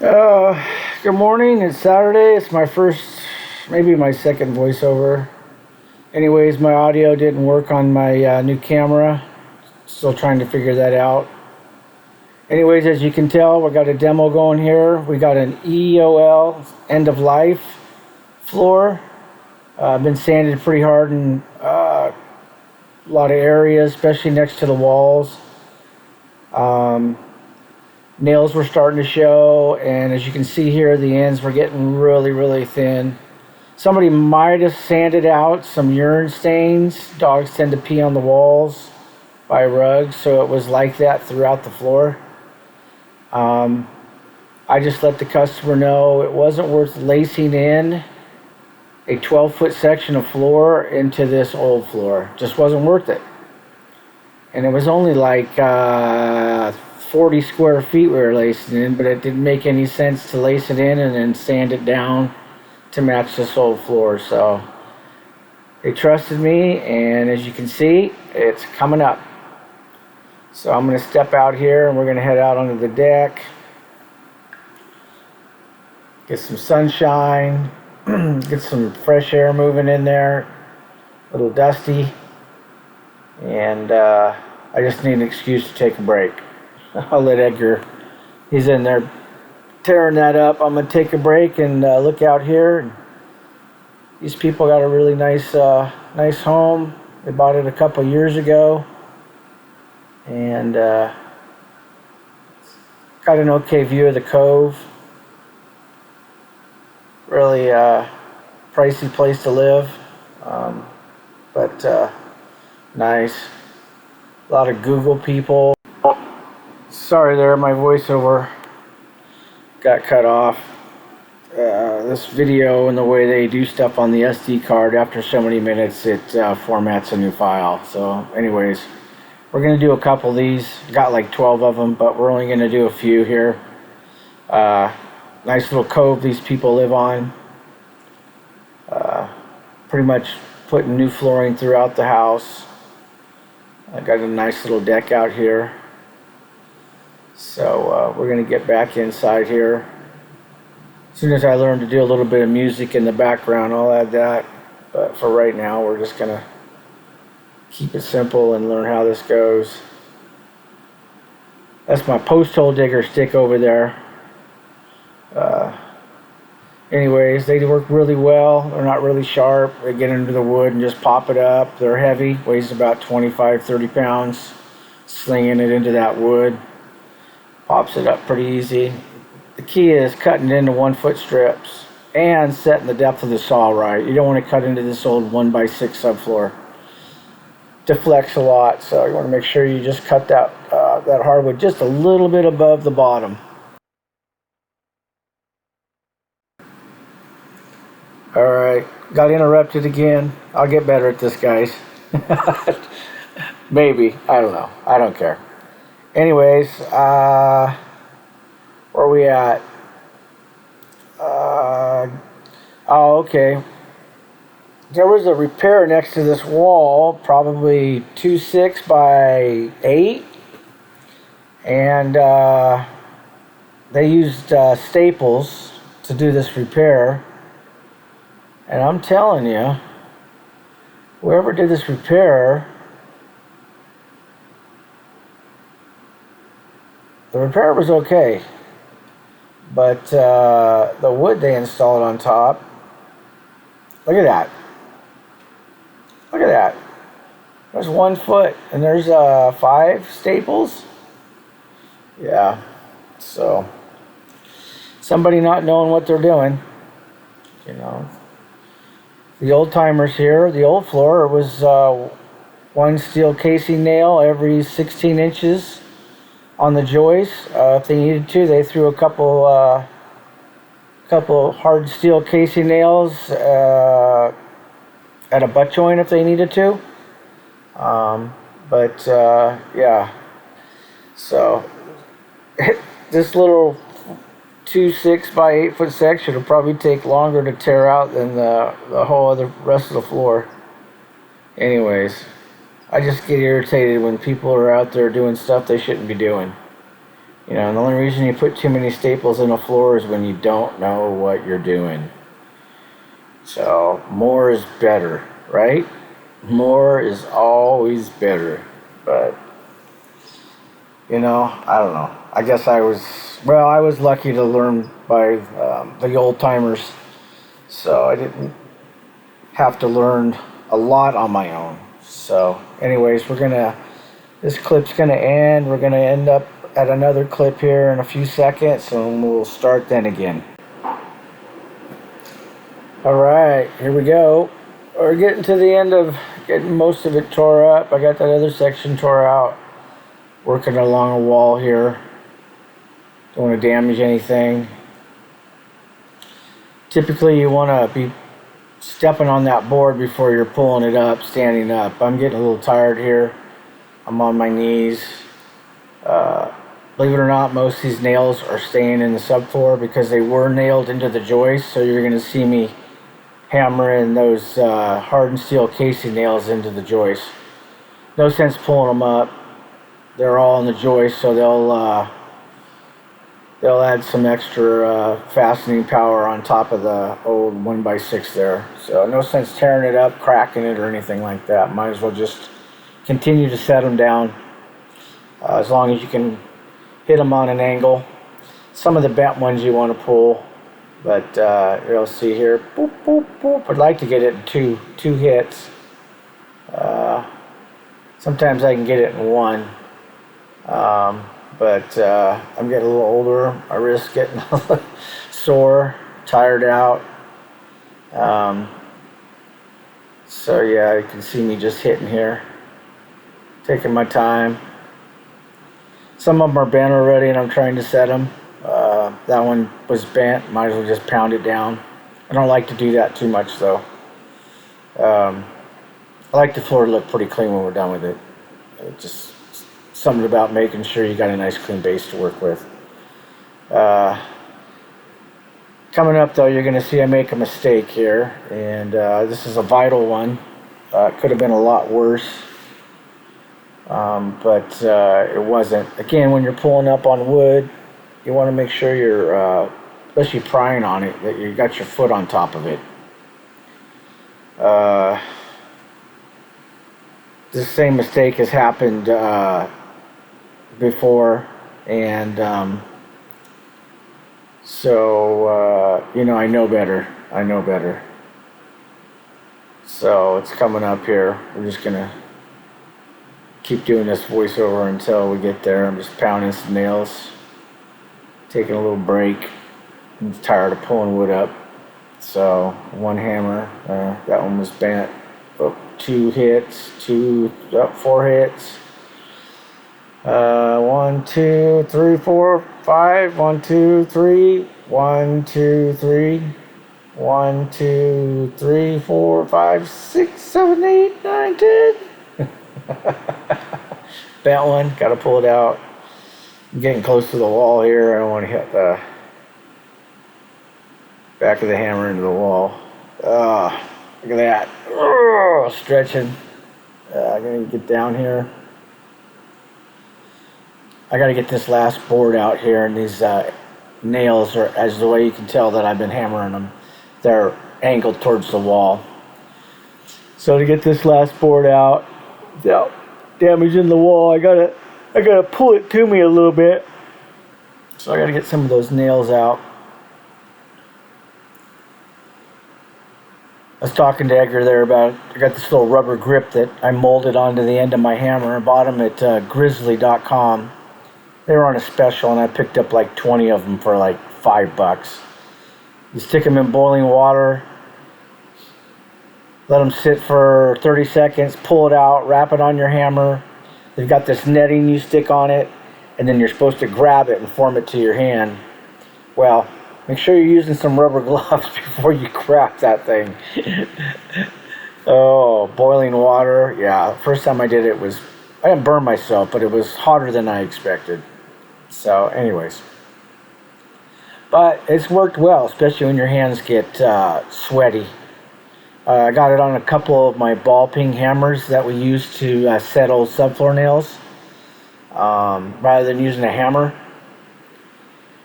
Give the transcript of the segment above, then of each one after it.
Uh, Good morning. It's Saturday. It's my first, maybe my second voiceover. Anyways, my audio didn't work on my new camera. Still trying to figure that out. Anyways, as you can tell, we got a demo going here. We got an EOL end of life floor. Been sanded pretty hard in a lot of areas, especially next to the walls. Nails were starting to show, and as you can see here, the ends were getting really thin. Somebody might have sanded out some urine stains. Dogs tend to pee on the walls by rugs, so it was like that throughout the floor. I just let the customer know it wasn't worth lacing in a 12-foot section of floor into this old floor. Just wasn't worth it. And it was only like 40 square feet we were lacing in, but it didn't make any sense to lace it in and then sand it down to match this old floor. So they trusted me, and as you can see, it's coming up. So I'm going to step out here and we're going to head out onto the deck, get some sunshine, get some fresh air moving in there. A little dusty, and I just need an excuse to take a break. I'll let Edgar, he's in there tearing that up. I'm going to take a break and look out here. These people got a really nice home. They bought it a couple years ago, and got an okay view of the cove. Really pricey place to live, but nice. A lot of Google people. Sorry there, my voiceover got cut off. This video and the way they do stuff on the SD card, after so many minutes it formats a new file. So anyways, we're going to do a couple of these. Got like 12 of them, but we're only going to do a few here. Nice little cove these people live on. Pretty much putting new flooring throughout the house. I got a nice little deck out here. So we're going to get back inside here. As soon as I learn to do a little bit of music in the background, I'll add that. But for right now, we're just going to keep it simple and learn how this goes. That's my post hole digger stick over there. Anyways, they work really well. They're not really sharp. They get into the wood and just pop it up. They're heavy, weighs about 25-30 pounds. Slinging it into that wood pops it up pretty easy. The key is cutting it into 1-foot strips and setting the depth of the saw right. You don't want to cut into this old 1x6 subfloor. Deflects a lot, so you want to make sure you just cut that hardwood just a little bit above the bottom. Alright, got interrupted again. I'll get better at this, guys. Maybe, I don't know. I don't care. Anyways, where are we at? Oh, okay. There was a repair next to this wall, probably 2.6 by 8, and they used staples to do this repair. And I'm telling you, whoever did this repair, the repair was okay, but the wood they installed on top, look at that. Look at that. There's 1 foot, and there's 5 staples. Yeah, so somebody not knowing what they're doing, you know. The old timers here, the old floor, it was 1 steel casing nail every 16 inches on the joist. If they needed to, they threw a couple hard steel casing nails at a butt joint if they needed to. Yeah, so this little 2.6 by 8 foot section will probably take longer to tear out than the whole other rest of the floor. Anyways, I just get irritated when people are out there doing stuff they shouldn't be doing. You know, and the only reason you put too many staples in a floor is when you don't know what you're doing. So more is better, right? More is always better. But, you know, I don't know. I guess I was lucky to learn by the old timers. So I didn't have to learn a lot on my own. So anyways, this clip's gonna end. We're gonna end up at another clip here in a few seconds, and we'll start then again. Alright, here we go. We're getting to the end of getting most of it tore up. I got that other section tore out. Working along a wall here. Don't want to damage anything. Typically you want to be stepping on that board before you're pulling it up, standing up. I'm getting a little tired here. I'm on my knees. Believe it or not, most of these nails are staying in the subfloor because they were nailed into the joist, so you're going to see me hammering those hardened steel casing nails into the joist. No sense pulling them up. They're all in the joist, so they'll add some extra fastening power on top of the old 1x6 there. So no sense tearing it up, cracking it, or anything like that. Might as well just continue to set them down as long as you can hit them on an angle. Some of the bent ones you want to pull, but you'll see here, boop, boop, boop. I'd like to get it in two hits. Sometimes I can get it in one, but I'm getting a little older. My wrist's getting a little sore, tired out. So yeah, you can see me just hitting here, taking my time. Some of them are bent already and I'm trying to set them. That one was bent, might as well just pound it down. I don't like to do that too much though. I like the floor to look pretty clean when we're done with it. Just something about making sure you got a nice clean base to work with. Coming up though, you're going to see I make a mistake here, and this is a vital one. It could have been a lot worse. But it wasn't. Again, when you're pulling up on wood, you want to make sure you're, especially prying on it, that you got your foot on top of it. The same mistake has happened before, and so you know, I know better. So it's coming up here. We're just gonna keep doing this voiceover until we get there. I'm just pounding some nails, taking a little break. I'm tired of pulling wood up. So one hammer, that one was bent. Oh, 2 hits, 4 hits. 1, 2, 3, 4, 5. 1, 2, 3. 1, 2, 3. 1, 2, 3, 4, 5, 6, 7, 8, 9, 10. Bent one, gotta pull it out. I'm getting close to the wall here. I don't want to hit the back of the hammer into the wall. Look at that. Stretching. I'm gonna get down here. I gotta get this last board out here, and these nails are, as the way you can tell that I've been hammering them, they're angled towards the wall. So to get this last board out without damaging the wall, I gotta pull it to me a little bit. So I gotta get some of those nails out. I was talking to Edgar there about, I got this little rubber grip that I molded onto the end of my hammer. I bought them at grizzly.com. They were on a special, and I picked up like 20 of them for like $5. You stick them in boiling water, let them sit for 30 seconds, pull it out, wrap it on your hammer. They've got this netting you stick on it, and then you're supposed to grab it and form it to your hand. Well, make sure you're using some rubber gloves before you grab that thing. Oh, boiling water. Yeah, first time I did it was, I didn't burn myself, but it was hotter than I expected. So anyways, but it's worked well, especially when your hands get sweaty. I got it on a couple of my ball peen hammers that we use to set old subfloor nails. Rather than using a hammer,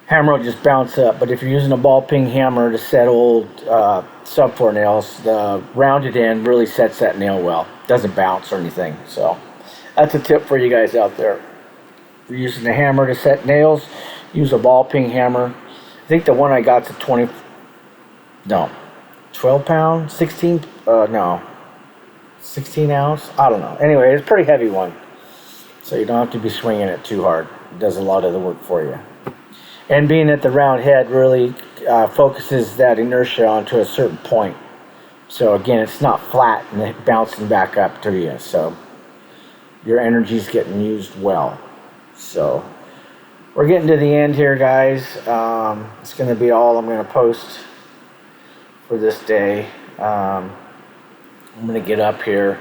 hammer will just bounce up. But if you're using a ball peen hammer to set old sub 4 nails, the rounded end really sets that nail well. Doesn't bounce or anything. So that's a tip for you guys out there. If you're using a hammer to set nails, use a ball peen hammer. I think the one I got's a 12 pound, 16, no, 16 ounce. I don't know. Anyway, it's a pretty heavy one. So you don't have to be swinging it too hard. It does a lot of the work for you. And being that the round head really focuses that inertia onto a certain point. So again, it's not flat and it bouncing back up to you. So your energy's getting used well. So we're getting to the end here, guys. It's going to be all I'm going to post for this day. I'm going to get up here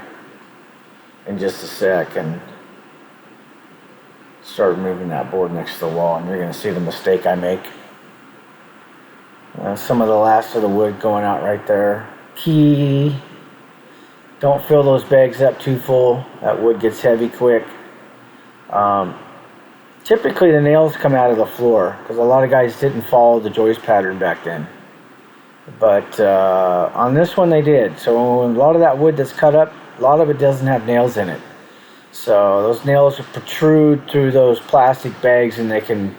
in just a sec and start moving that board next to the wall, and you're going to see the mistake I make. Some of the last of the wood going out right there. Key, don't fill those bags up too full. That wood gets heavy quick. Typically the nails come out of the floor because a lot of guys didn't follow the joist pattern back then. But on this one they did. So a lot of that wood that's cut up, a lot of it doesn't have nails in it. So those nails protrude through those plastic bags and they can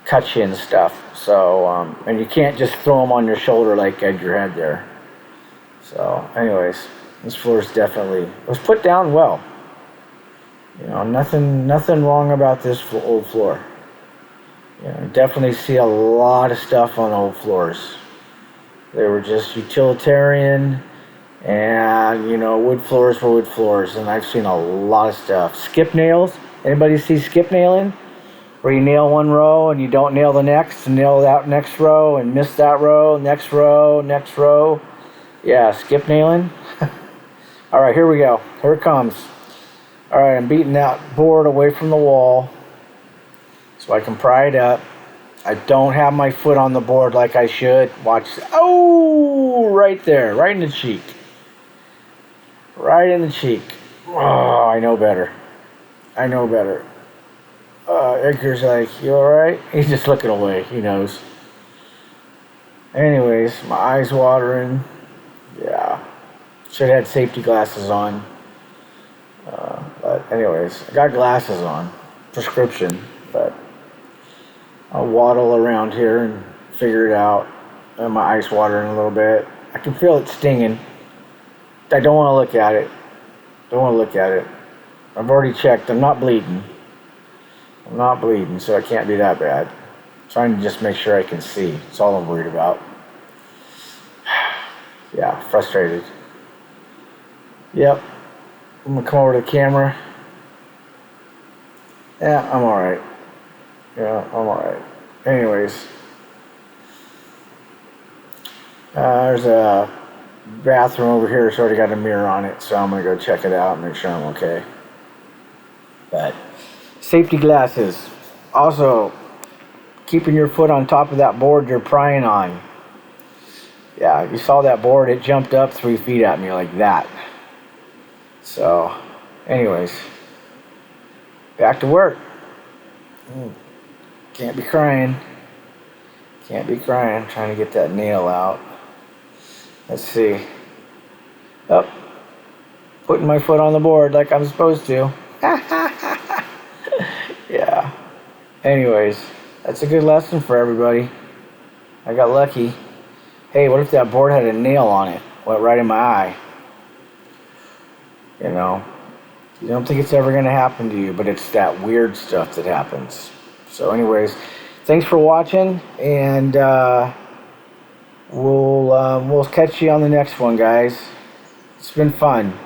cut you and stuff. So, and you can't just throw them on your shoulder like Edgar had there. So anyways, this floor is definitely, it was put down well. You know, nothing wrong about this old floor. You know, definitely see a lot of stuff on old floors. They were just utilitarian. And, you know, wood floors were wood floors, and I've seen a lot of stuff. Skip nails. Anybody see skip nailing? Where you nail one row and you don't nail the next, and nail that next row and miss that row, next row, next row. Yeah, skip nailing. All right, here we go. Here it comes. All right, I'm beating that board away from the wall so I can pry it up. I don't have my foot on the board like I should. Watch. Oh, right there, right in the cheek. Right in the cheek. Oh, I know better. I know better. Edgar's like, you alright? He's just looking away. He knows. Anyways, my eyes watering. Yeah. Should have had safety glasses on. But anyways, I got glasses on. Prescription. But I'll waddle around here and figure it out. And my eyes watering a little bit. I can feel it stinging. I don't want to look at it. Don't want to look at it. I've already checked. I'm not bleeding. I'm not bleeding, so it can't be that bad. I'm trying to just make sure I can see. That's all I'm worried about. Yeah, frustrated. Yep. I'm going to come over to the camera. Yeah, I'm alright. Yeah, I'm alright. Anyways. There's a bathroom over here. It's already got a mirror on it, so I'm going to go check it out and make sure I'm okay. But safety glasses. Also, keeping your foot on top of that board you're prying on. Yeah, you saw that board, it jumped up 3 feet at me like that. So, anyways, back to work. Can't be crying. Can't be crying. I'm trying to get that nail out. Let's see. Oh, putting my foot on the board like I'm supposed to. Yeah. Anyways, that's a good lesson for everybody. I got lucky. Hey, what if that board had a nail on it? Went right in my eye. You know, you don't think it's ever going to happen to you, but it's that weird stuff that happens. So anyways, thanks for watching, and we'll catch you on the next one, guys. It's been fun.